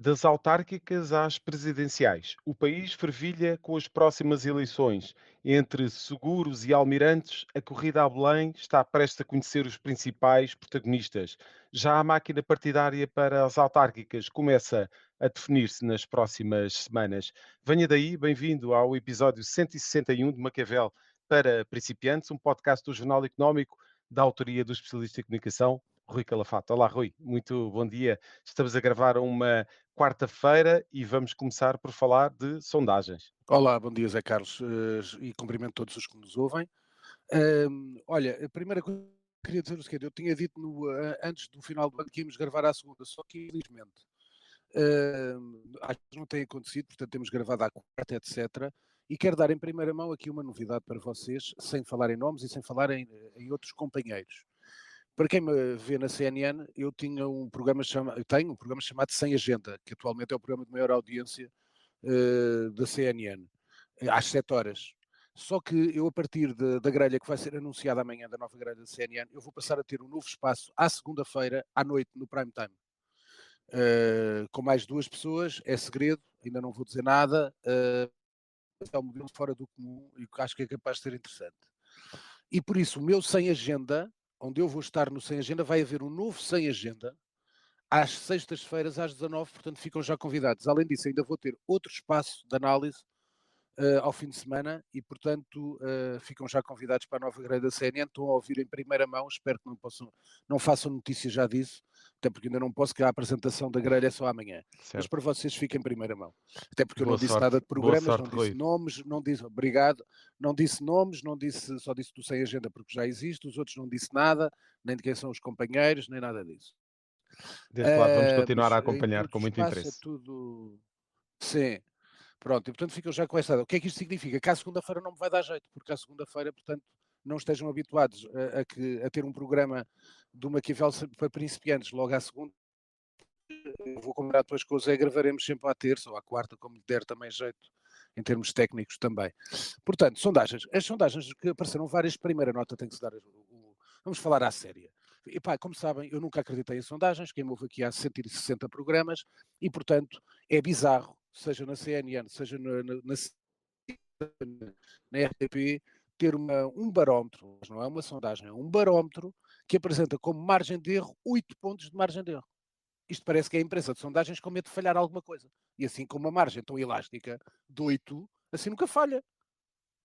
Das autárquicas às presidenciais, o país fervilha com as próximas eleições. Entre seguros e almirantes, a corrida a Belém está prestes a conhecer os principais protagonistas. Já a máquina partidária para as autárquicas começa a definir-se nas próximas semanas. Venha daí, bem-vindo ao episódio 161 de Maquiavel para Principiantes, um podcast do Jornal Económico da autoria do especialista em comunicação, Rui Calafato. Olá, Rui, muito bom dia. Estamos a gravar uma quarta-feira e vamos começar por falar de sondagens. Olá, bom dia, Zé Carlos, e cumprimento todos os que nos ouvem. Olha, a primeira coisa que eu queria dizer é o seguinte: eu tinha dito antes do final do ano que íamos gravar à segunda, só que infelizmente acho que não tem acontecido, portanto temos gravado à quarta, etc. E quero dar em primeira mão aqui uma novidade para vocês, sem falar em nomes e sem falar em outros companheiros. Para quem me vê na CNN, eu tenho um programa chamado Sem Agenda, que atualmente é o programa de maior audiência da CNN, às 7 horas. Só que eu, a partir da grelha que vai ser anunciada amanhã, da nova grelha da CNN, eu vou passar a ter um novo espaço à segunda-feira, à noite, no prime time. Com mais duas pessoas, é segredo, ainda não vou dizer nada. É um modelo fora do comum e que acho que é capaz de ser interessante. E por isso, o meu sem agenda, onde eu vou estar no sem agenda, vai haver um novo sem agenda, às sextas-feiras, às 19, portanto ficam já convidados. Além disso, ainda vou ter outro espaço de análise ao fim de semana e, portanto, ficam já convidados para a nova grelha da CNN. Estão a ouvir em primeira mão, espero que não façam notícia já disso, até porque ainda não posso, que a apresentação da grelha é só amanhã. Mas para Certo. vocês fiquem em primeira mão. Até porque eu não disse nada de Boa programas, não sorte, disse Rui. nomes, não disse obrigado, não disse nomes, não disse, só disse do sem agenda porque já existe, os outros não disse nada, nem de quem são os companheiros, nem nada disso. Desde logo vamos continuar Mas a em acompanhar todo com o muito espaço é interesse. tudo. Sim, pronto, e portanto ficam já com esta. O que é que isto significa? Que à segunda-feira não me vai dar jeito, porque à segunda-feira, portanto, não estejam habituados a ter um programa do Maquiavel para principiantes logo à segunda. Eu vou combinar depois com o Zé, gravaremos sempre à terça ou à quarta, como lhe der também jeito, em termos técnicos também. Portanto, sondagens. As sondagens que apareceram várias, primeira nota tem que se dar. Vamos falar à séria. E pá, como sabem, eu nunca acreditei em sondagens, quem me ouve aqui há 160 programas, e portanto é bizarro, seja na CNN, seja na RTP, ter um barómetro, mas não é uma sondagem, é um barómetro que apresenta como margem de erro 8 pontos de margem de erro. Isto parece que é a imprensa de sondagens com medo de falhar alguma coisa. E assim, com uma margem tão elástica de 8, assim nunca falha.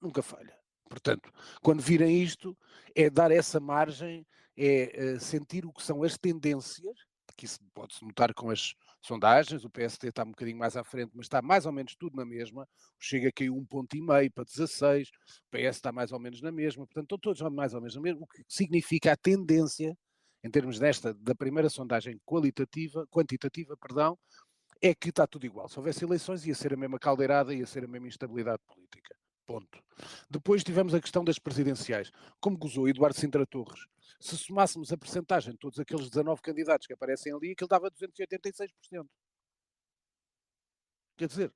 Nunca falha. Portanto, quando virem isto, é dar essa margem, é sentir o que são as tendências, que isso pode-se notar com as sondagens, o PSD está um bocadinho mais à frente, mas está mais ou menos tudo na mesma, o Chega caiu 1,5 ponto para 16, o PS está mais ou menos na mesma, portanto estão todos mais ou menos na mesma, o que significa a tendência, em termos da primeira sondagem quantitativa, perdão, é que está tudo igual. Se houvesse eleições, ia ser a mesma caldeirada, ia ser a mesma instabilidade política. Ponto. Depois tivemos a questão das presidenciais. Como gozou Eduardo Sintra Torres, se somássemos a percentagem de todos aqueles 19 candidatos que aparecem ali, aquilo dava 286%. Quer dizer,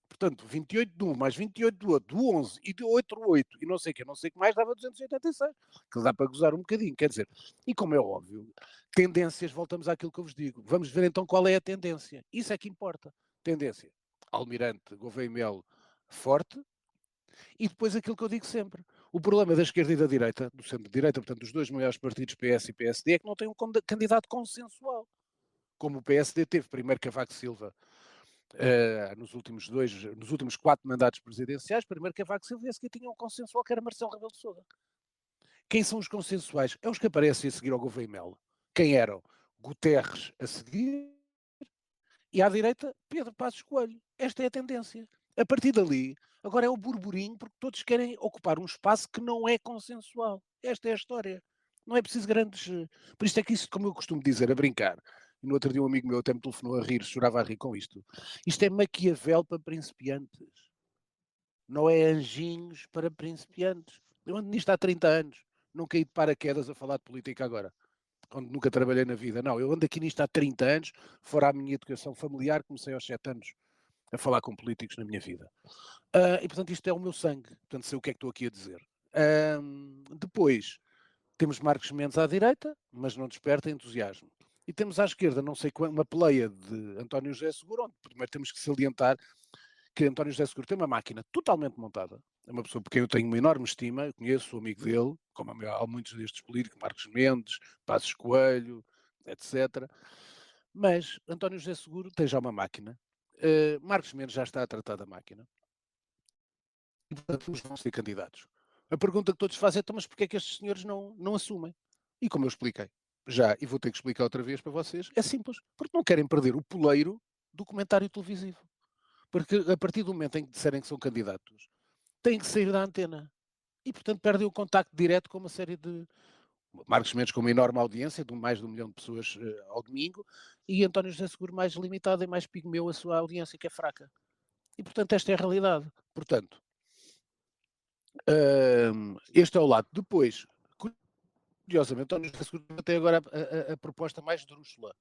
portanto, 28 de um mais 28 do outro, do 11 e do outro 8 e não sei o que mais, dava 286. Que dá para gozar um bocadinho, quer dizer. E como é óbvio, tendências, voltamos àquilo que eu vos digo. Vamos ver então qual é a tendência. Isso é que importa. Tendência. Almirante Gouveia e Melo forte, e depois aquilo que eu digo sempre. O problema da esquerda e da direita, do centro-direita, portanto, dos dois maiores partidos, PS e PSD, é que não tem um candidato consensual. Como o PSD teve primeiro Cavaco Silva nos últimos 4 mandatos presidenciais, primeiro Cavaco Silva e a seguir tinha um consensual que era Marcelo Rebelo de Sousa. Quem são os consensuais? É os que aparecem a seguir ao Gouveia e Melo. Quem eram? Guterres a seguir e à direita Pedro Passos Coelho. Esta é a tendência. A partir dali, agora é o burburinho porque todos querem ocupar um espaço que não é consensual. Esta é a história. Não é preciso grandes. Por isto é que isso, como eu costumo dizer, a brincar, e no outro dia um amigo meu até me telefonou a rir, chorava a rir com isto. Isto é Maquiavel para principiantes. Não é anjinhos para principiantes. Eu ando nisto há 30 anos. Não caí de paraquedas a falar de política agora, onde nunca trabalhei na vida. Não, eu ando aqui nisto há 30 anos, fora a minha educação familiar, comecei aos 7 anos a falar com políticos na minha vida. E portanto isto é o meu sangue, portanto sei o que é que estou aqui a dizer. Depois temos Marcos Mendes à direita, mas não desperta entusiasmo. E temos à esquerda, não sei uma peleia de António José Seguro, onde primeiro temos que salientar que António José Seguro tem uma máquina totalmente montada. É uma pessoa por quem eu tenho uma enorme estima, eu conheço, sou amigo dele, como há muitos destes políticos, Marcos Mendes, Passos Coelho, etc. Mas António José Seguro tem já uma máquina. Marcos Mendes já está a tratar da máquina. E, portanto, eles vão ser candidatos. A pergunta que todos fazem é, então, mas porquê é que estes senhores não assumem? E como eu expliquei já, e vou ter que explicar outra vez para vocês, é simples. Porque não querem perder o poleiro do comentário televisivo. Porque a partir do momento em que disserem que são candidatos, têm que sair da antena. E, portanto, perdem o contacto direto com uma série de... Marcos Mendes com uma enorme audiência, de mais de 1 milhão de pessoas ao domingo, e António José Seguro mais limitado e mais pigmeu a sua audiência, que é fraca. E, portanto, esta é a realidade. Portanto, este é o lado. Depois, curiosamente, António José Seguro até agora a proposta mais drúxula.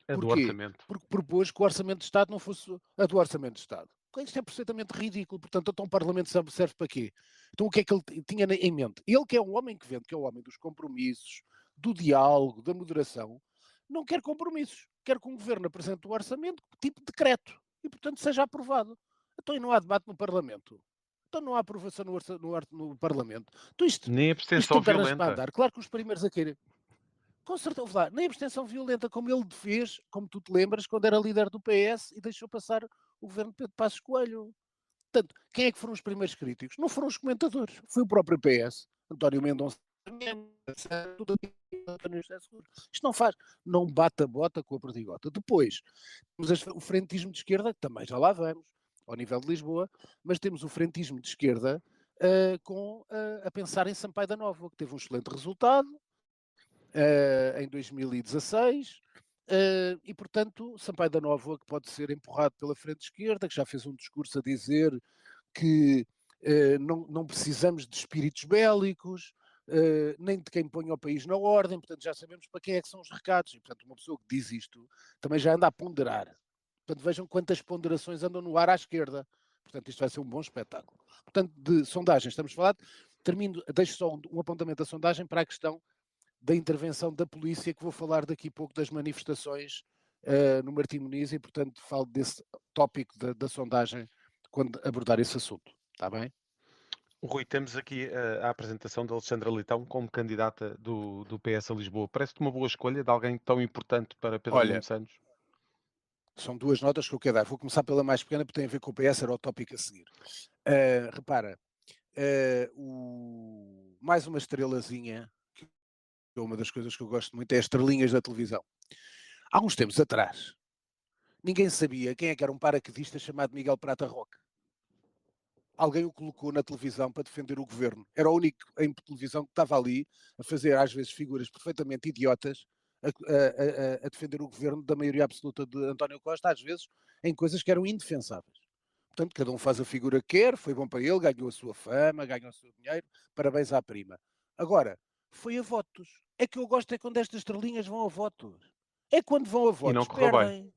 É do Porquê? orçamento. Porque propôs que o Orçamento de Estado não fosse a do Orçamento de Estado. Isto é perfeitamente ridículo. Portanto, então o Parlamento serve para quê? Então o que é que ele tinha em mente? Ele que é um homem que vende, que é o homem dos compromissos, do diálogo, da moderação, não quer compromissos. Quer que um governo apresente o orçamento tipo decreto e, portanto, seja aprovado. Então e não há debate no Parlamento. Então não há aprovação no Parlamento. Então Nem isto abstenção tem pernas para violenta. andar. Claro que os primeiros a querer com certeza, lá, nem abstenção violenta, como ele fez, como tu te lembras, quando era líder do PS e deixou passar o governo de Pedro Passos Coelho. Portanto, quem é que foram os primeiros críticos? Não foram os comentadores, foi o próprio PS. António Mendonça, António José Seguro. Isto não faz, não bate a bota com a perdigota. Depois, temos o frentismo de esquerda, que também já lá vamos, ao nível de Lisboa, mas temos o frentismo de esquerda a pensar em Sampaio da Nova, que teve um excelente resultado, em 2016. E, portanto, Sampaio da Nova, que pode ser empurrado pela frente esquerda, que já fez um discurso a dizer que não precisamos de espíritos bélicos, nem de quem ponha o país na ordem, portanto já sabemos para quem é que são os recados. E, portanto, uma pessoa que diz isto também já anda a ponderar. Portanto, vejam quantas ponderações andam no ar à esquerda. Portanto, isto vai ser um bom espetáculo. Portanto, de sondagens estamos a falar. Deixo só um apontamento da sondagem para a questão da intervenção da polícia, que vou falar daqui a pouco das manifestações no Martim Muniz e, portanto, falo desse tópico da sondagem quando abordar esse assunto. Está bem? Rui, temos aqui a apresentação de Alexandra Leitão como candidata do PS a Lisboa. Parece-te uma boa escolha de alguém tão importante para Pedro Nuno Olha, Santos? são duas notas que eu quero dar. Vou começar pela mais pequena, porque tem a ver com o PS, era o tópico a seguir. Repara, mais uma estrelazinha, que é uma das coisas que eu gosto muito, é as estrelinhas da televisão. Há uns tempos atrás, ninguém sabia quem é que era um paraquedista chamado Miguel Prata Roque. Alguém o colocou na televisão para defender o governo. Era o único em televisão que estava ali a fazer, às vezes, figuras perfeitamente idiotas a defender o governo da maioria absoluta de António Costa, às vezes, em coisas que eram indefensáveis. Portanto, cada um faz a figura que quer, foi bom para ele, ganhou a sua fama, ganhou o seu dinheiro, parabéns à prima. Agora, foi a votos. É que eu gosto é quando estas estrelinhas vão a votos. É quando vão a E não votos, correu bem. perdem.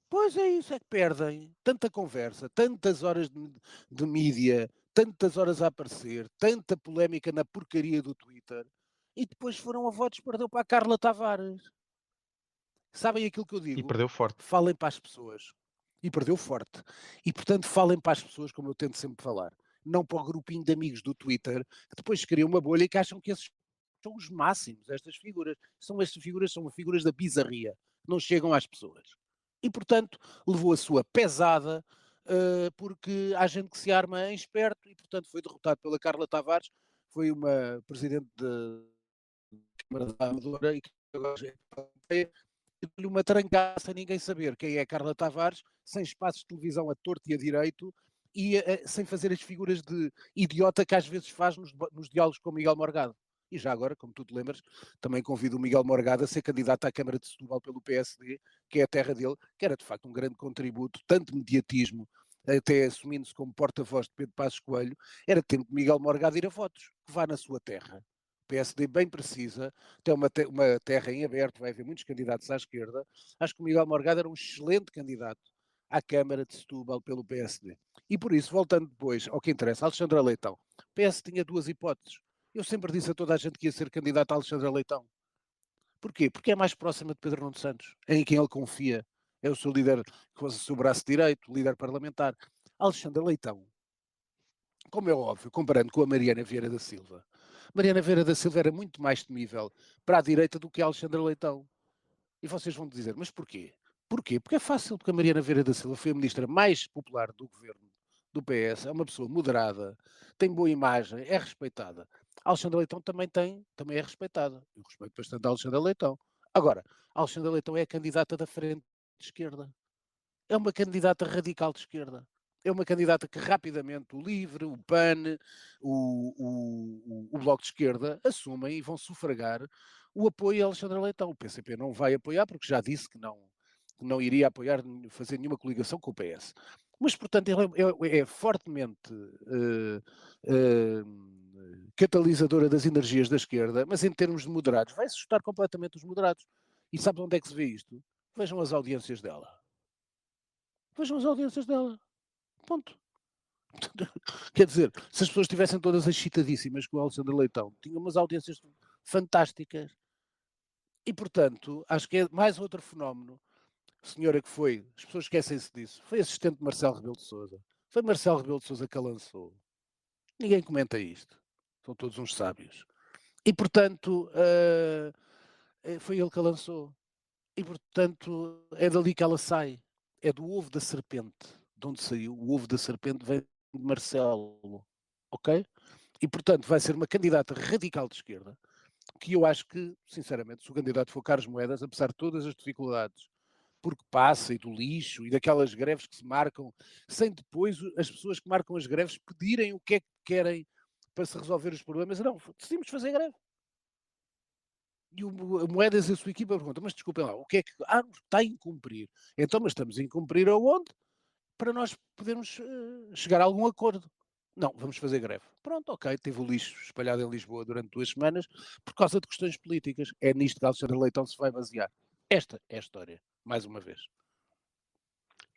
Pois é isso, é que perdem tanta conversa, tantas horas de mídia, tantas horas a aparecer, tanta polémica na porcaria do Twitter, e depois foram a votos, perdeu para a Carla Tavares. Sabem aquilo que eu E digo? perdeu forte. Falem para as pessoas. E perdeu forte. E, portanto, falem para as pessoas, como eu tento sempre falar. Não para o grupinho de amigos do Twitter, que depois criam uma bolha e que acham que esses são os máximos, estas figuras. São figuras da bizarria. Não chegam às pessoas. E, portanto, levou a sua pesada, porque há gente que se arma em esperto e, portanto, foi derrotado pela Carla Tavares, foi uma presidente da Câmara da Amadora e que agora deu-lhe uma trancada sem ninguém saber quem é Carla Tavares, sem espaços de televisão a torto e a direito e sem fazer as figuras de idiota que às vezes faz nos diálogos com Miguel Morgado. E já agora, como tu te lembras, também convido o Miguel Morgado a ser candidato à Câmara de Setúbal pelo PSD, que é a terra dele, que era de facto um grande contributo, tanto mediatismo, até assumindo-se como porta-voz de Pedro Passos Coelho, era tempo de Miguel Morgado ir a votos, que vá na sua terra. O PSD bem precisa, tem uma terra em aberto, vai haver muitos candidatos à esquerda. Acho que o Miguel Morgado era um excelente candidato à Câmara de Setúbal pelo PSD. E por isso, voltando depois ao que interessa, Alexandra Leitão. O PS tinha duas hipóteses. Eu sempre disse a toda a gente que ia ser candidato a Alexandra Leitão. Porquê? Porque é mais próxima de Pedro Nuno Santos, em quem ele confia. É o seu líder, o seu braço direito, líder parlamentar. Alexandre Leitão, como é óbvio, comparando com a Mariana Vieira da Silva, Mariana Vieira da Silva era muito mais temível para a direita do que Alexandre Leitão. E vocês vão dizer, mas porquê? Porquê? Porque é fácil, porque a Mariana Vieira da Silva foi a ministra mais popular do governo do PS, é uma pessoa moderada, tem boa imagem, é respeitada. Alexandre Leitão também é respeitada. Eu respeito bastante a Alexandre Leitão. Agora, Alexandre Leitão é a candidata da frente de esquerda. É uma candidata radical de esquerda. É uma candidata que rapidamente o LIVRE, o PAN, o Bloco de Esquerda assumem e vão sufragar o apoio a Alexandre Leitão. O PCP não vai apoiar porque já disse que não iria apoiar, fazer nenhuma coligação com o PS. Mas, portanto, ele é fortemente catalisadora das energias da esquerda, mas em termos de moderados, vai assustar completamente os moderados. E sabe onde é que se vê isto? Vejam as audiências dela. Vejam as audiências dela. Ponto. Quer dizer, se as pessoas estivessem todas excitadíssimas com o Alexandre Leitão, tinham umas audiências fantásticas. E, portanto, acho que é mais outro fenómeno. Senhora que foi, as pessoas esquecem-se disso, foi assistente de Marcelo Rebelo de Sousa. Foi Marcelo Rebelo de Sousa que a lançou. Ninguém comenta isto. São todos uns sábios. E, portanto, foi ele que a lançou. E, portanto, é dali que ela sai. É do ovo da serpente. De onde saiu? O ovo da serpente vem de Marcelo. Ok? E, portanto, vai ser uma candidata radical de esquerda, que eu acho que, sinceramente, se o candidato for Carlos Moedas, apesar de todas as dificuldades, porque passa e do lixo e daquelas greves que se marcam, sem depois as pessoas que marcam as greves pedirem o que é que querem para se resolver os problemas. Não, decidimos fazer greve. E o Moedas e a sua equipa perguntam, mas desculpem lá, o que é que... Ah, está a incumprir. Então, mas estamos a incumprir aonde? Para nós podermos chegar a algum acordo. Não, vamos fazer greve. Pronto, ok, teve o lixo espalhado em Lisboa durante 2 semanas por causa de questões políticas. É nisto que Alexandre Leitão se vai basear. Esta é a história, mais uma vez.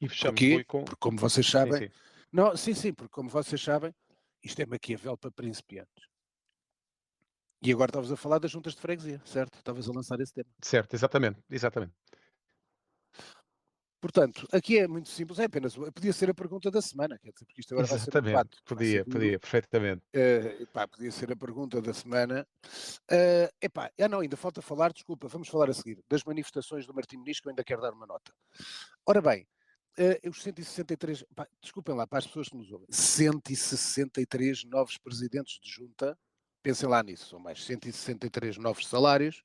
E fechamos, Porquê? Rui, com. Porque como vocês Sim, sabem... sim. Não, sim, porque como vocês sabem, isto é Maquiavel para principiantes. E agora estavas a falar das juntas de freguesia, certo? Estavas a lançar esse tema. Certo, exatamente, exatamente. Portanto, aqui é muito simples, é apenas, podia ser a pergunta da semana, quer dizer, porque isto agora vai ser um Exatamente, debate, vai ser podia, duro. podia, perfeitamente. Podia ser a pergunta da semana. Não, ainda falta falar, desculpa, vamos falar a seguir, das manifestações do Martim Moniz, que eu ainda quero dar uma nota. Ora bem, os 163, desculpem lá, para as pessoas que nos ouvem, 163 novos presidentes de junta, pensem lá nisso, são mais 163 novos salários,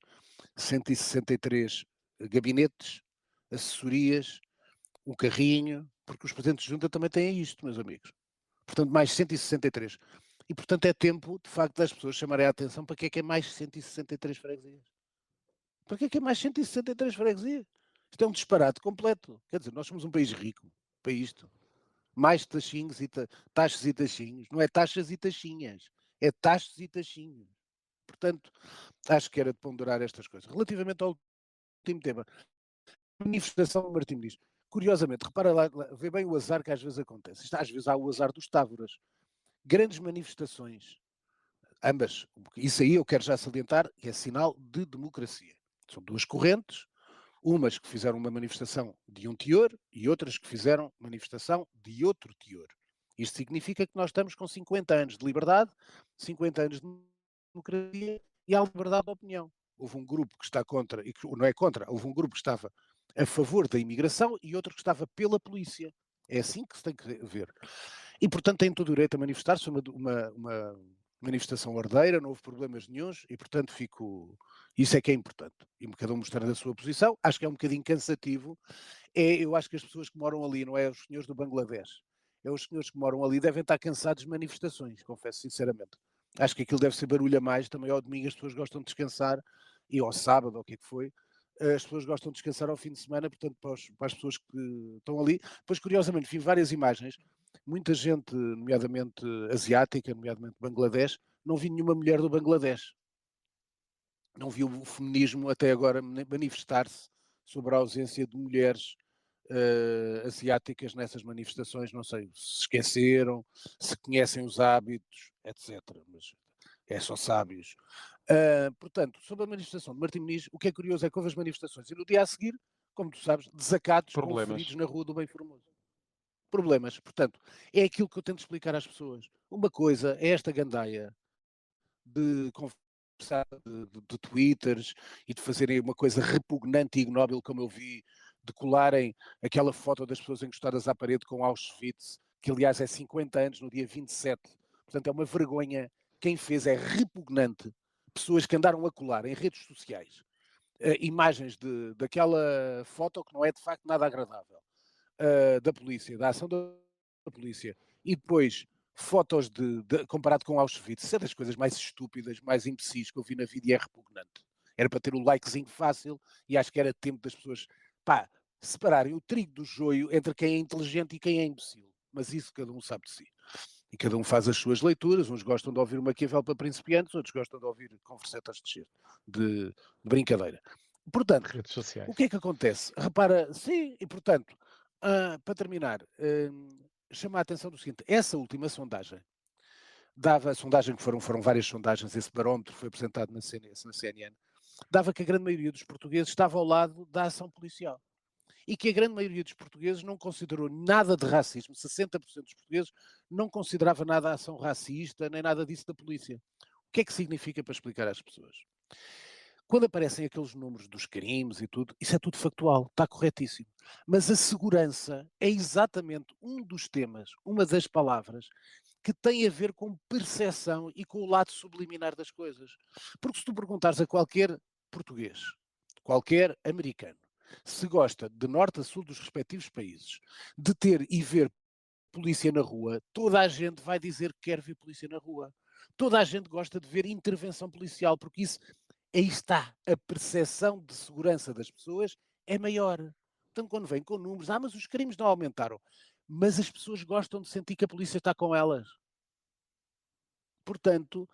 163 gabinetes, assessorias, um carrinho, porque os presidentes de junta também têm isto, meus amigos. Portanto, mais 163. E, portanto, é tempo, de facto, das pessoas chamarem a atenção para que é mais 163 freguesias. Para que é mais 163 freguesias? Isto é um disparate completo. Quer dizer, nós somos um país rico para isto. Mais taxinhos e taxas e taxinhos. Não é taxas e taxinhas. É taxas e taxinhos. Portanto, acho que era de ponderar estas coisas. Relativamente ao último tema, manifestação do Martim diz. Curiosamente, repara lá, vê bem o azar que às vezes acontece. Às vezes há o azar dos távoras. Grandes manifestações, ambas, isso aí eu quero já salientar, que é sinal de democracia. São duas correntes, umas que fizeram uma manifestação de um teor e outras que fizeram manifestação de outro teor. Isto significa que nós estamos com 50 anos de liberdade, 50 anos de democracia e há liberdade de opinião. Houve um grupo que está contra, e que não é contra, houve um grupo que estava a favor da imigração e outro que estava pela polícia. É assim que se tem que ver. E, portanto, têm todo o direito a manifestar-se, uma manifestação ordeira, não houve problemas nenhuns e, portanto, isso é que é importante. E cada um mostrando a sua posição. Acho que é um bocadinho cansativo. Eu acho que as pessoas que moram ali, não é os senhores do Bangladesh, é os senhores que moram ali, devem estar cansados de manifestações, confesso sinceramente. Acho que aquilo deve ser barulho a mais. Também ao domingo as pessoas gostam de descansar, e ao sábado, ou o que é que foi, as pessoas gostam de descansar ao fim de semana, portanto, para as pessoas que estão ali. Pois, curiosamente, vi várias imagens, muita gente, nomeadamente asiática, nomeadamente Bangladesh, não vi nenhuma mulher do Bangladesh. Não vi o feminismo até agora manifestar-se sobre a ausência de mulheres asiáticas nessas manifestações. Não sei se esqueceram, se conhecem os hábitos, etc. Mas é só sábios. Portanto, sobre a manifestação de Martim Moniz, o que é curioso é que houve as manifestações e no dia a seguir, como tu sabes, desacatos com feridos Problemas. na rua do Bem Formoso. Problemas. Portanto, é aquilo que eu tento explicar às pessoas. Uma coisa é esta gandaia de conversar, de twitters e de fazerem uma coisa repugnante e ignóbil, como eu vi, de colarem aquela foto das pessoas encostadas à parede com Auschwitz, que aliás é 50 anos no dia 27. Portanto, é uma vergonha. Quem fez é repugnante. Pessoas que andaram a colar em redes sociais imagens daquela foto que não é de facto nada agradável da polícia, da ação da polícia, e depois fotos comparado com Auschwitz, isso é das coisas mais estúpidas, mais imbecis que eu vi na vida e é repugnante. Era para ter o likezinho fácil e acho que era tempo das pessoas, pá, separarem o trigo do joio entre quem é inteligente e quem é imbecil. Mas isso cada um sabe de si. E cada um faz as suas leituras, uns gostam de ouvir o Maquiavel para principiantes, outros gostam de ouvir conversetas de brincadeira. Portanto, Redes o que sociais. é que acontece? Repara, sim, e portanto, para terminar, chama a atenção do seguinte: essa última sondagem, dava a sondagem que foram várias sondagens, esse barómetro foi apresentado na CNN, dava que a grande maioria dos portugueses estava ao lado da ação policial. E que a grande maioria dos portugueses não considerou nada de racismo, 60% dos portugueses não considerava nada a ação racista, nem nada disso da polícia. O que é que significa para explicar às pessoas? Quando aparecem aqueles números dos crimes e tudo, isso é tudo factual, está corretíssimo. Mas a segurança é exatamente um dos temas, uma das palavras, que tem a ver com percepção e com o lado subliminar das coisas. Porque se tu perguntares a qualquer português, qualquer americano, se gosta de norte a sul dos respectivos países, de ter e ver polícia na rua, toda a gente vai dizer que quer ver polícia na rua. Toda a gente gosta de ver intervenção policial, porque isso, aí está, a percepção de segurança das pessoas é maior. Portanto, quando vem com números, mas os crimes não aumentaram. Mas as pessoas gostam de sentir que a polícia está com elas. Portanto,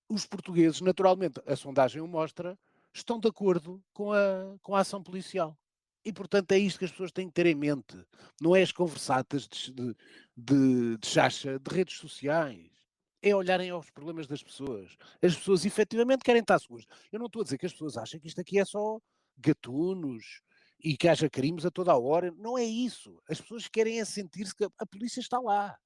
os portugueses, naturalmente, a sondagem o mostra, estão de acordo com a ação policial. E, portanto, é isto que as pessoas têm que ter em mente. Não é as conversatas de chacha de redes sociais. É olharem aos problemas das pessoas. As pessoas efetivamente querem estar seguras. Eu não estou a dizer que as pessoas acham que isto aqui é só gatunos e que haja crimes a toda a hora. Não é isso. As pessoas querem é sentir-se que a polícia está lá.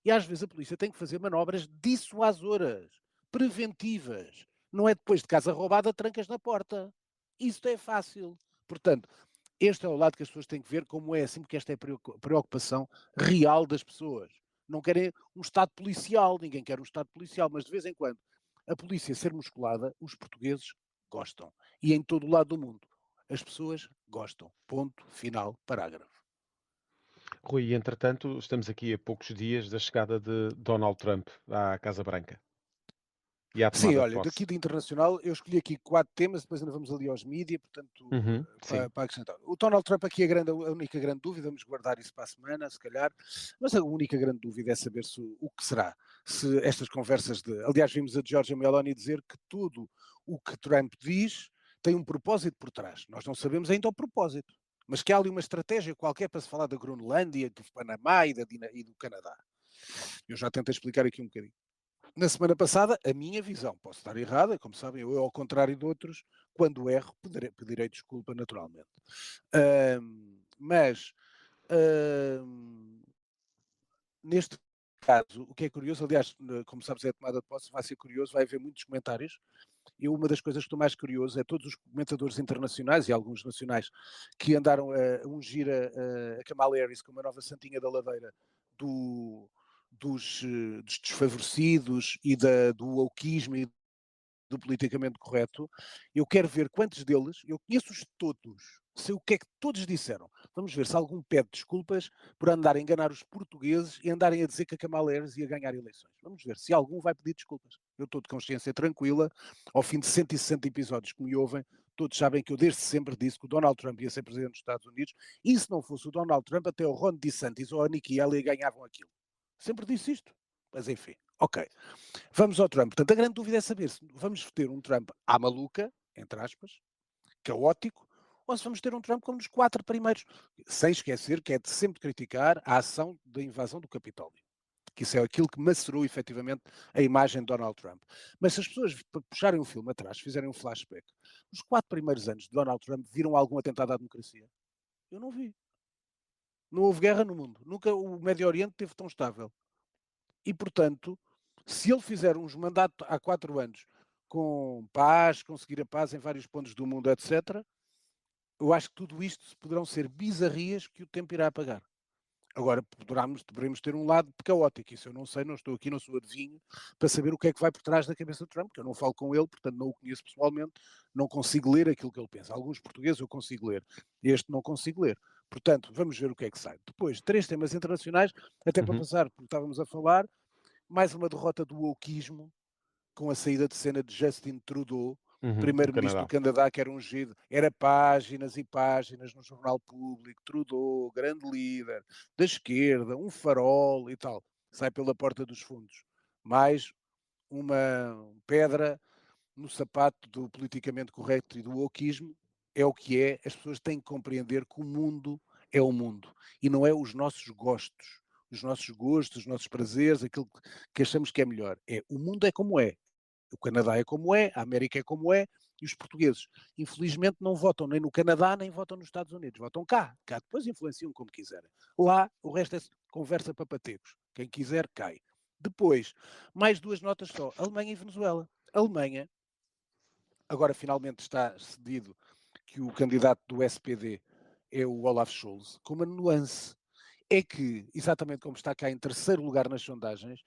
E às vezes a polícia tem que fazer manobras dissuasoras, preventivas. Não é depois de casa roubada, trancas na porta. Isso é fácil. Portanto, este é o lado que as pessoas têm que ver como é assim, porque esta é a preocupação real das pessoas. Não querem um Estado policial, ninguém quer um Estado policial, mas de vez em quando a polícia ser musculada, os portugueses gostam. E em todo o lado do mundo, as pessoas gostam. Ponto, final, parágrafo. Rui, entretanto, estamos aqui a poucos dias da chegada de Donald Trump à Casa Branca e à Sim, tomada de olha, posse. daqui de internacional, eu escolhi aqui 4 temas, depois ainda vamos ali aos mídia, portanto, Uhum, sim. para acrescentar. O Donald Trump aqui é a única grande dúvida, vamos guardar isso para a semana, se calhar, mas a única grande dúvida é saber se, o que será, se estas conversas de... Aliás, vimos a Giorgia Meloni dizer que tudo o que Trump diz tem um propósito por trás. Nós não sabemos ainda o propósito, mas que há ali uma estratégia qualquer para se falar da Groenlândia, do Panamá e do Canadá. Eu já tentei explicar aqui um bocadinho. Na semana passada, a minha visão, posso estar errada, como sabem, eu, ao contrário de outros, quando erro, pedirei desculpa naturalmente. Mas, ahm, neste caso, o que é curioso, aliás, como sabes, é a tomada de posse, vai ser curioso, vai haver muitos comentários. Eu, uma das coisas que estou mais curioso é todos os comentadores internacionais e alguns nacionais que andaram a ungir a Kamala Harris como a nova santinha da ladeira do, dos desfavorecidos e do wokeismo e do politicamente correto. Eu quero ver quantos deles, eu conheço-os todos, sei o que é que todos disseram. Vamos ver se algum pede desculpas por andar a enganar os portugueses e andarem a dizer que a Kamala Harris ia ganhar eleições. Vamos ver se algum vai pedir desculpas. Eu estou de consciência tranquila, ao fim de 160 episódios que me ouvem, todos sabem que eu desde sempre disse que o Donald Trump ia ser presidente dos Estados Unidos, e se não fosse o Donald Trump, até o Ron DeSantis ou a Nikki Haley ganhavam aquilo. Sempre disse isto. Mas enfim, ok. Vamos ao Trump. Portanto, a grande dúvida é saber se vamos ter um Trump à maluca, entre aspas, caótico, ou se vamos ter um Trump como nos 4 primeiros, sem esquecer que é de sempre criticar a ação da invasão do Capitólio. que isso é aquilo que macerou efetivamente a imagem de Donald Trump. Mas se as pessoas puxarem o filme atrás, fizerem um flashback, os 4 primeiros anos de Donald Trump viram algum atentado à democracia? Eu não vi. Não houve guerra no mundo. Nunca o Médio Oriente esteve tão estável. E, portanto, se ele fizer uns mandatos há 4 anos com paz, conseguir a paz em vários pontos do mundo, etc., eu acho que tudo isto poderão ser bizarrias que o tempo irá apagar. Agora, poderemos ter um lado caótico, isso eu não sei, não estou aqui, não sou adivinho, para saber o que é que vai por trás da cabeça de Trump, porque eu não falo com ele, portanto não o conheço pessoalmente, não consigo ler aquilo que ele pensa. Alguns portugueses eu consigo ler, este não consigo ler. Portanto, vamos ver o que é que sai. Depois, 3 temas internacionais, até para Uhum, passar, porque estávamos a falar, mais uma derrota do wokeismo, com a saída de cena de Justin Trudeau, do primeiro-ministro do Canadá. Canadá, que era ungido, era páginas e páginas no jornal público, Trudeau, grande líder da esquerda, um farol e tal, sai pela porta dos fundos. Mais uma pedra no sapato do politicamente correto e do wokeismo, é o que é, as pessoas têm que compreender que o mundo é o mundo e não é os nossos gostos, os nossos gostos, os nossos prazeres, aquilo que achamos que é melhor. É o mundo é como é. O Canadá é como é, a América é como é, e os portugueses, infelizmente, não votam nem no Canadá, nem votam nos Estados Unidos. Votam cá. Cá depois influenciam como quiserem. Lá, o resto é conversa para patecos. Quem quiser, cai. Depois, mais 2 notas só. Alemanha e Venezuela. Alemanha, agora finalmente está cedido que o candidato do SPD é o Olaf Scholz, com uma nuance. É que, exatamente como está cá em terceiro lugar nas sondagens,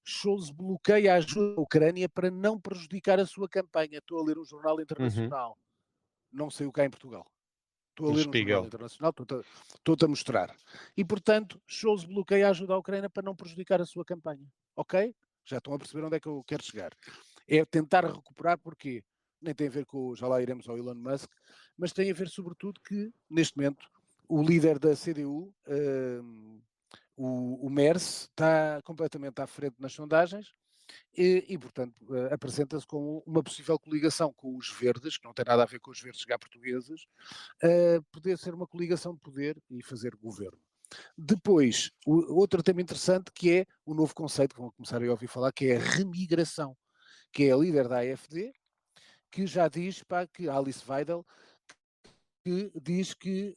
Scholz bloqueia a ajuda à Ucrânia para não prejudicar a sua campanha. Estou a ler um jornal Uhum, internacional. Não sei o cá em Portugal. Estou a o ler um jornal Spiegel. internacional, estou-te a mostrar. E, portanto, Scholz bloqueia a ajuda à Ucrânia para não prejudicar a sua campanha. Ok? Já estão a perceber onde é que eu quero chegar. É tentar recuperar, porque nem tem a ver com, já lá iremos ao Elon Musk, mas tem a ver sobretudo que, neste momento, o líder da CDU, o Merz, está completamente à frente nas sondagens portanto, apresenta-se com uma possível coligação com os verdes, que não tem nada a ver com os verdes chegar portugueses, poder ser uma coligação de poder e fazer governo. Depois, outro tema interessante que é o novo conceito que vão começar a ouvir falar, que é a remigração, que é a líder da AfD, que já diz para que Alice Weidel, que diz que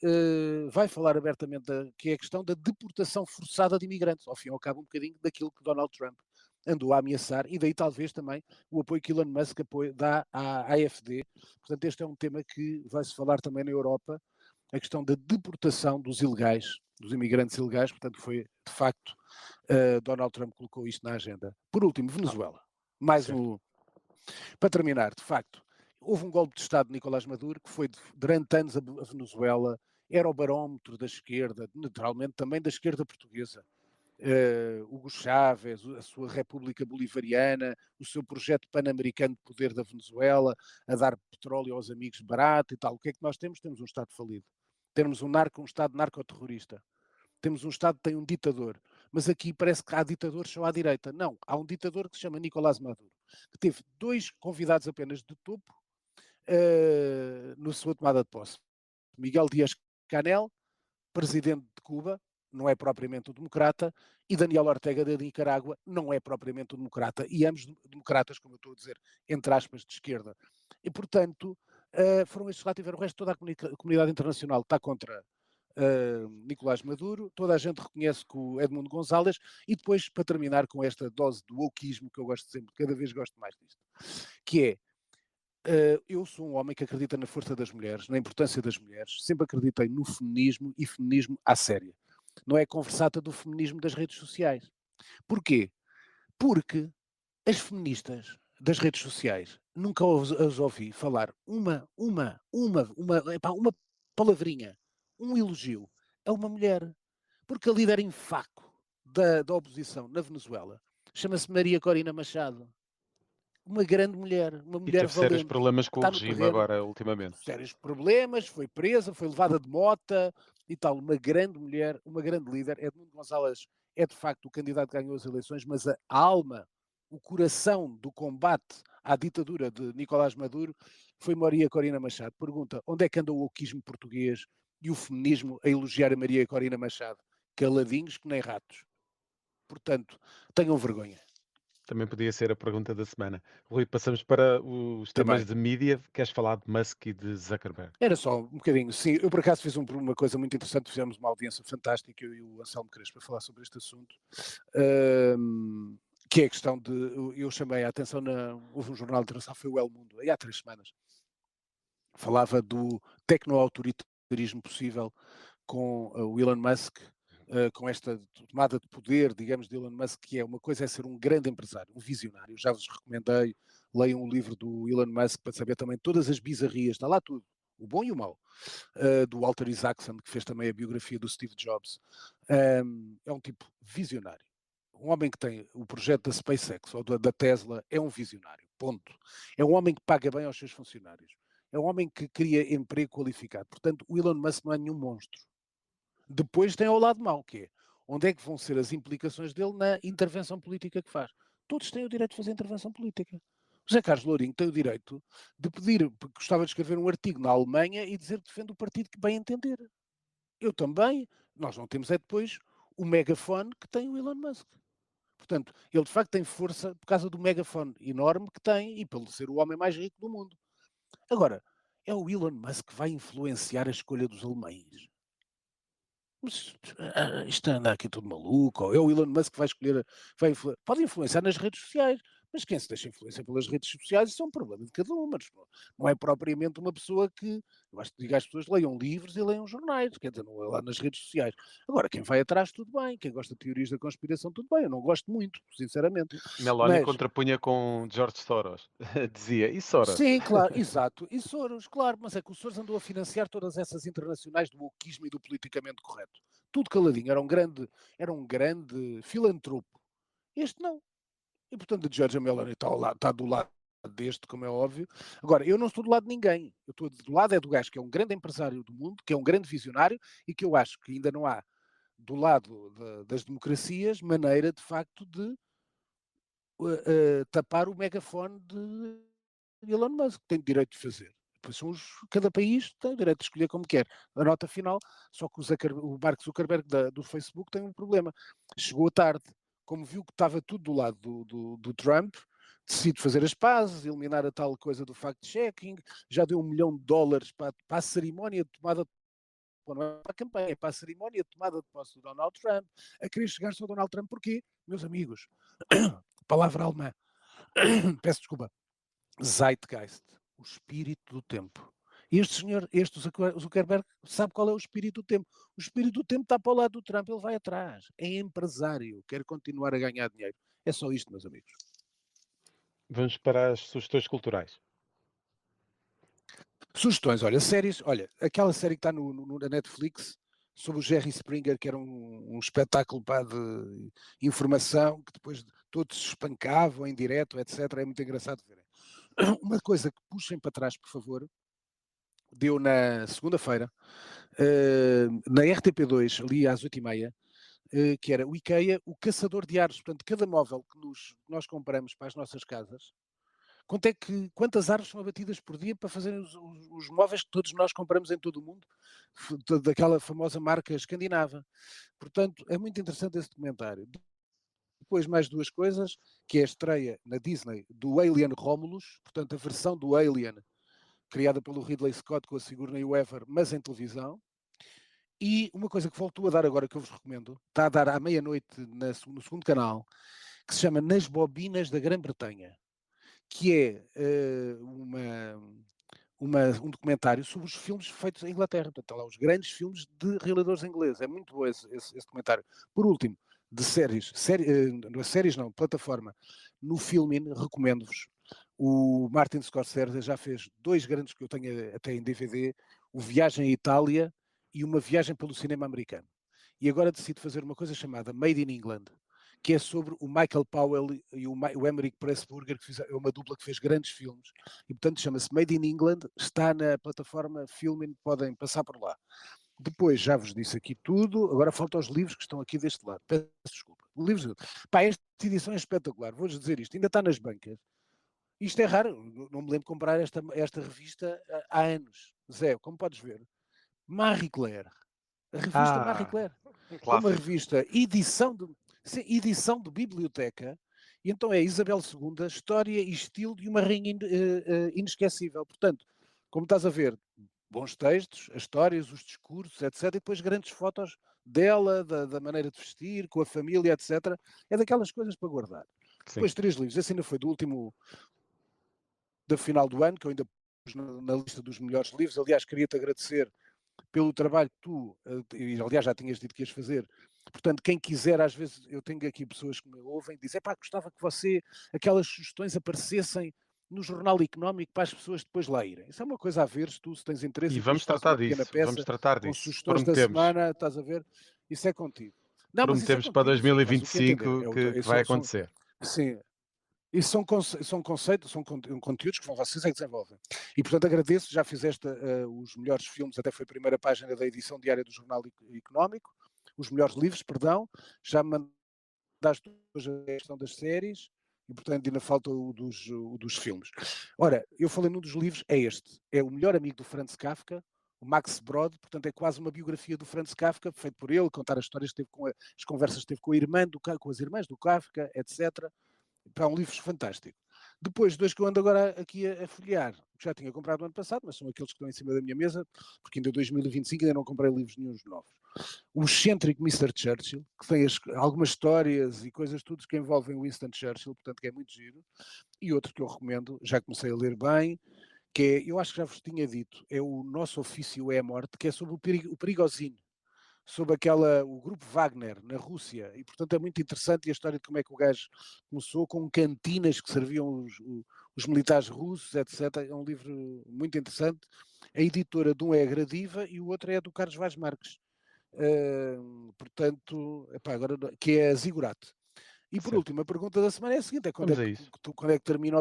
vai falar abertamente que é a questão da deportação forçada de imigrantes, ao fim e ao cabo um bocadinho daquilo que Donald Trump andou a ameaçar, e daí talvez também o apoio que Elon Musk dá à AfD. Portanto, este é um tema que vai-se falar também na Europa, a questão da deportação dos ilegais, dos imigrantes ilegais, portanto foi, de facto, Donald Trump colocou isto na agenda. Por último, Ah, Venezuela. Mais certo. um, para terminar, de facto, houve um golpe de Estado de Nicolás Maduro, que foi durante anos a Venezuela, era o barómetro da esquerda, naturalmente também da esquerda portuguesa. Hugo Chávez, a sua República Bolivariana, o seu projeto pan-americano de poder da Venezuela, a dar petróleo aos amigos barato e tal. O que é que nós temos? Temos um Estado falido. Temos um Estado narcoterrorista. Temos um Estado que tem um ditador. Mas aqui parece que há ditadores só à direita. Não, há um ditador que se chama Nicolás Maduro, que teve 2 convidados apenas de topo na sua tomada de posse. Miguel Díaz-Canel, presidente de Cuba, não é propriamente um democrata, e Daniel Ortega da Nicarágua não é propriamente um democrata, e ambos democratas, como eu estou a dizer, entre aspas, de esquerda. E, portanto, foram estes que lá tiveram. O resto, toda a comunidade internacional está contra Nicolás Maduro, toda a gente reconhece que o Edmundo González, e depois, para terminar com esta dose do wokeismo, que eu gosto sempre, cada vez gosto mais disto, que é eu sou um homem que acredita na força das mulheres, na importância das mulheres. Sempre acreditei no feminismo e feminismo à séria. Não é a conversata do feminismo das redes sociais. Porquê? Porque as feministas das redes sociais nunca as ouvi falar uma palavrinha, um elogio a uma mulher. Porque a líder em faco da oposição na Venezuela chama-se Maria Corina Machado, uma E mulher teve sérios valente, problemas que com o está no regime terreno, agora, ultimamente. sérios problemas, foi presa, foi levada de mota e tal. Uma grande mulher, uma grande líder. Edmundo González é de facto o candidato que ganhou as eleições, mas a alma, o coração do combate à ditadura de Nicolás Maduro foi Maria Corina Machado. Pergunta, onde é que anda o wokeismo português e o feminismo a elogiar a Maria Corina Machado? Caladinhos que nem ratos. Portanto, tenham vergonha. Também podia ser a pergunta da semana. Rui, passamos para os temas Também. de mídia. Queres falar de Musk e de Zuckerberg? Era só um bocadinho. Sim, eu por acaso fiz uma coisa muito interessante, fizemos uma audiência fantástica, eu e o Anselmo Crespo, para falar sobre este assunto, hum, que é a questão de, eu chamei a atenção, houve um jornal internacional, foi o El Mundo, aí há 3 semanas, falava do tecno-autoritarismo possível com o Elon Musk, com esta tomada de poder, digamos, de Elon Musk, que é uma coisa é ser um grande empresário, um visionário. Já vos recomendei, leiam o livro do Elon Musk para saber também todas as bizarrias, está lá tudo, o bom e o mau, do Walter Isaacson, que fez também a biografia do Steve Jobs. É um tipo visionário. Um homem que tem o projeto da SpaceX ou da Tesla é um visionário, ponto. É um homem que paga bem aos seus funcionários. É um homem que cria emprego qualificado. Portanto, o Elon Musk não é nenhum monstro. Depois tem ao lado mau, que é onde é que vão ser as implicações dele na intervenção política que faz. Todos têm o direito de fazer intervenção política. O José Carlos Lourinho tem o direito de pedir, porque gostava de escrever um artigo na Alemanha e dizer que defende o partido que bem entender. Eu também. Nós não temos é depois o megafone que tem o Elon Musk. Portanto, ele de facto tem força por causa do megafone enorme que tem e pelo ser o homem mais rico do mundo. Agora, é o Elon Musk que vai influenciar a escolha dos alemães. Mas isto anda aqui tudo maluco, ou é o Elon Musk que vai escolher, pode influenciar nas redes sociais, mas quem se deixa influenciar pelas redes sociais, isso é um problema de cada um, mas não é propriamente uma pessoa que, eu acho que digo às pessoas, leiam livros e leiam jornais, quer dizer, não é lá nas redes sociais. Agora, quem vai atrás, tudo bem, quem gosta de teorias da conspiração, tudo bem, eu não gosto muito, sinceramente, Meloni mas contrapunha com George Soros. Dizia, e Soros? sim, claro, exato. E Soros, claro, mas é que o Soros andou a financiar todas essas internacionais do wokeismo e do politicamente correto. Tudo caladinho, era um grande filantropo. Este não. E portanto a Giorgia Meloni está do lado deste, como é óbvio. Agora, eu não estou do lado de ninguém. Eu estou do lado é do gajo que é um grande empresário do mundo, que é um grande visionário e que eu acho que ainda não há, do lado das democracias, maneira de facto de tapar o megafone de Elon Musk, tem direito de fazer. Depois cada país tem o direito de escolher como quer. A nota final, só que o Mark Zuckerberg do Facebook tem um problema. Chegou tarde, como viu que estava tudo do lado do Trump, decide fazer as pazes, eliminar a tal coisa do fact-checking, já deu US$ 1 milhão para a cerimónia de tomada de não é para a campanha, é para a cerimónia de tomada de posse do Donald Trump, a querer chegar-se ao Donald Trump, porquê? Meus amigos, palavra alemã, peço desculpa, Zeitgeist, o espírito do tempo. Este senhor, este Zuckerberg, sabe qual é o espírito do tempo. O espírito do tempo está para o lado do Trump, ele vai atrás. É empresário, quer continuar a ganhar dinheiro. É só isto, meus amigos. Vamos para as sugestões culturais. Sugestões, olha, séries, olha, aquela série que está na Netflix sobre o Jerry Springer, que era um espetáculo pá, de informação, que depois todos se espancavam em direto, etc. É muito engraçado verem. Uma coisa que puxem para trás, por favor, deu na segunda-feira, na RTP2, ali às 8h30, que era o IKEA, o caçador de árvores. Portanto, cada móvel que nós compramos para as nossas casas, quantas árvores são abatidas por dia para fazerem os móveis que todos nós compramos em todo o mundo, daquela famosa marca escandinava. Portanto, é muito interessante esse documentário. Depois mais duas coisas, que é a estreia na Disney do Alien Romulus, portanto a versão do Alien criada pelo Ridley Scott com a Sigourney Weaver, mas em televisão. E uma coisa que voltou a dar agora, que eu vos recomendo, está a dar à meia-noite no segundo canal, que se chama Nas Bobinas da Grã-Bretanha, que é um documentário sobre os filmes feitos em Inglaterra. Portanto, está lá os grandes filmes de realizadores ingleses. É muito bom esse documentário. Por último, de séries não, plataforma, no Filmin, recomendo-vos. O Martin Scorsese já fez dois grandes que eu tenho até em DVD, o Viagem à Itália e uma viagem pelo cinema americano. E agora decide fazer uma coisa chamada Made in England, que é sobre o Michael Powell e o Emmerich Pressburger, que é uma dupla que fez grandes filmes, e portanto chama-se Made in England, está na plataforma Filmin, podem passar por lá. Depois, já vos disse aqui tudo, agora faltam os livros que estão aqui deste lado, peço desculpa. O livro, pá, esta edição é espetacular, vou-vos dizer isto, ainda está nas bancas. Isto é raro, não me lembro de comprar esta revista há anos. Zé, como podes ver, Marie Claire, a revista Marie Ah, Claire, um é uma clássico. revista, edição de sim, edição de biblioteca, e então é Isabel II, história e estilo de uma rainha inesquecível. Portanto, como estás a ver, bons textos, as histórias, os discursos, etc. E depois grandes fotos dela, da maneira de vestir, com a família, etc. É daquelas coisas para guardar. Sim. Depois, três livros. Esse ainda foi do último, da final do ano, que eu ainda pus na lista dos melhores livros. Aliás, queria-te agradecer pelo trabalho que tu, e aliás já tinhas dito que ias fazer. Portanto, quem quiser, às vezes eu tenho aqui pessoas que me ouvem e dizem, pá, gostava que você, aquelas sugestões aparecessem no jornal económico para as pessoas depois lerem. Isso é uma coisa a ver, se tu se tens interesse E e depois vamos fazes tratar uma pequena disso, vamos peça tratar com disso. sugestões da Prometemos. semana, estás a ver? Isso é contigo. Não, mas isso é Prometemos para contigo, isso faz o que entender. 2025 que vai acontecer. Sim, isso são conceitos, são conteúdos que vocês é que desenvolvem. E, portanto, agradeço, já fizeste os melhores filmes, até foi a primeira página da edição diária do Jornal Económico, os melhores livros, perdão, já me mandaste hoje a questão das séries, e, portanto, ainda falta o dos filmes. Ora, eu falei num dos livros, é este, é O Melhor Amigo do Franz Kafka, o Max Brod, portanto é quase uma biografia do Franz Kafka, feito por ele, contar as histórias que teve as conversas que teve com a irmã, com as irmãs do Kafka, etc. Pá, um livro fantástico. Depois, dois que eu ando agora aqui a folhear, que já tinha comprado no ano passado, mas são aqueles que estão em cima da minha mesa, porque ainda em 2025 ainda não comprei livros nenhum novos. O Excêntrico Mr. Churchill, que tem algumas histórias e coisas tudo que envolvem Winston Churchill, portanto que é muito giro. E outro que eu recomendo, já comecei a ler bem, que é, eu acho que já vos tinha dito, é o Nosso Ofício é a Morte, que é sobre o perigozinho, sobre o grupo Wagner na Rússia, e portanto é muito interessante e a história de como é que o gajo começou com cantinas que serviam os militares russos, etc. É um livro muito interessante. A editora de um é a Gradiva e o outro é do Carlos Vaz Marques. Portanto, epá, agora, que é a Zigurate. E por Certo. último, a pergunta da semana é a seguinte: Vamos a isso. quando é que termina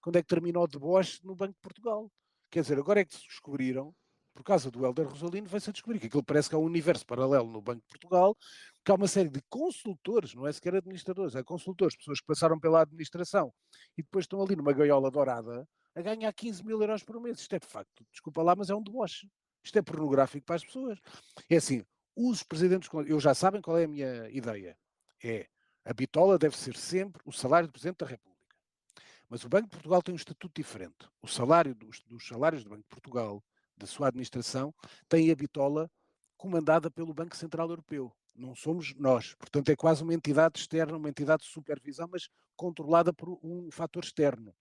quando é que termina o deboche no Banco de Portugal? Quer dizer, agora é que se descobriram, por causa do Helder Rosalino, vai-se a descobrir que aquilo parece que há um universo paralelo no Banco de Portugal, que há uma série de consultores, não é sequer administradores, é consultores, pessoas que passaram pela administração e depois estão ali numa gaiola dourada a ganhar 15 mil euros por mês. Isto é de facto, desculpa lá, mas é um deboche. Isto é pornográfico para as pessoas. É assim, os presidentes, eu já sabem qual é a minha ideia. É a bitola deve ser sempre o salário do Presidente da República. Mas o Banco de Portugal tem um estatuto diferente. O salário dos salários do Banco de Portugal, da sua administração, tem a bitola comandada pelo Banco Central Europeu. Não somos nós. Portanto, é quase uma entidade externa, uma entidade de supervisão, mas controlada por um fator externo.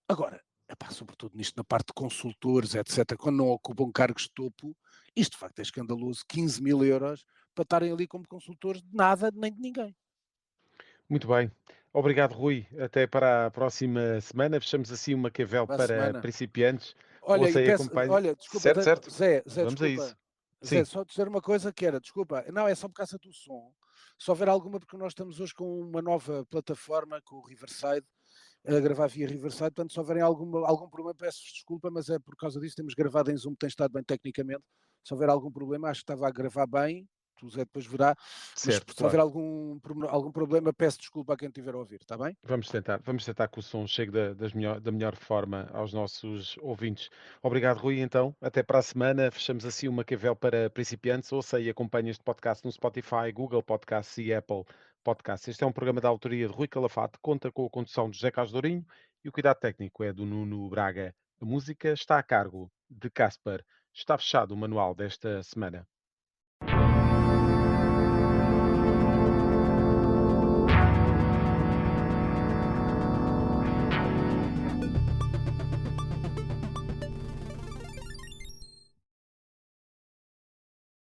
Agora, epá, sobretudo nisto na parte de consultores, etc., quando não ocupam cargos de topo, isto de facto é escandaloso, 15 mil euros para estarem ali como consultores de nada nem de ninguém. Muito bem. Obrigado, Rui. Até para a próxima semana. Fechamos assim uma Maquiavel Para a para semana. principiantes. Olha, e Ouça e peço, acompanhe. olha, desculpa, Certo, certo. Zé, Vamos a isso. desculpa. Zé, Sim, só dizer uma coisa que era, desculpa, não, é só por causa do som. Se houver alguma, porque nós estamos hoje com uma nova plataforma, com o Riverside, a gravar via Riverside, portanto, se houverem algum problema, peço desculpa, mas é por causa disso, temos gravado em Zoom, tem estado bem tecnicamente. Se houver algum problema, acho que estava a gravar bem, o Zé depois verá, mas certo, se houver claro. algum problema, peço desculpa a quem estiver a ouvir, está bem? Vamos tentar que o som chegue da melhor forma aos nossos ouvintes. Obrigado, Rui. Então, até para a semana. Fechamos assim uma Maquiavel para principiantes. Ouça e acompanhe este podcast no Spotify, Google Podcasts e Apple Podcasts. Este é um programa da autoria de Rui Calafate, conta com a condução de José Carlos Dourinho e o cuidado técnico é do Nuno Braga. A música está a cargo de Casper. Está fechado o manual desta semana.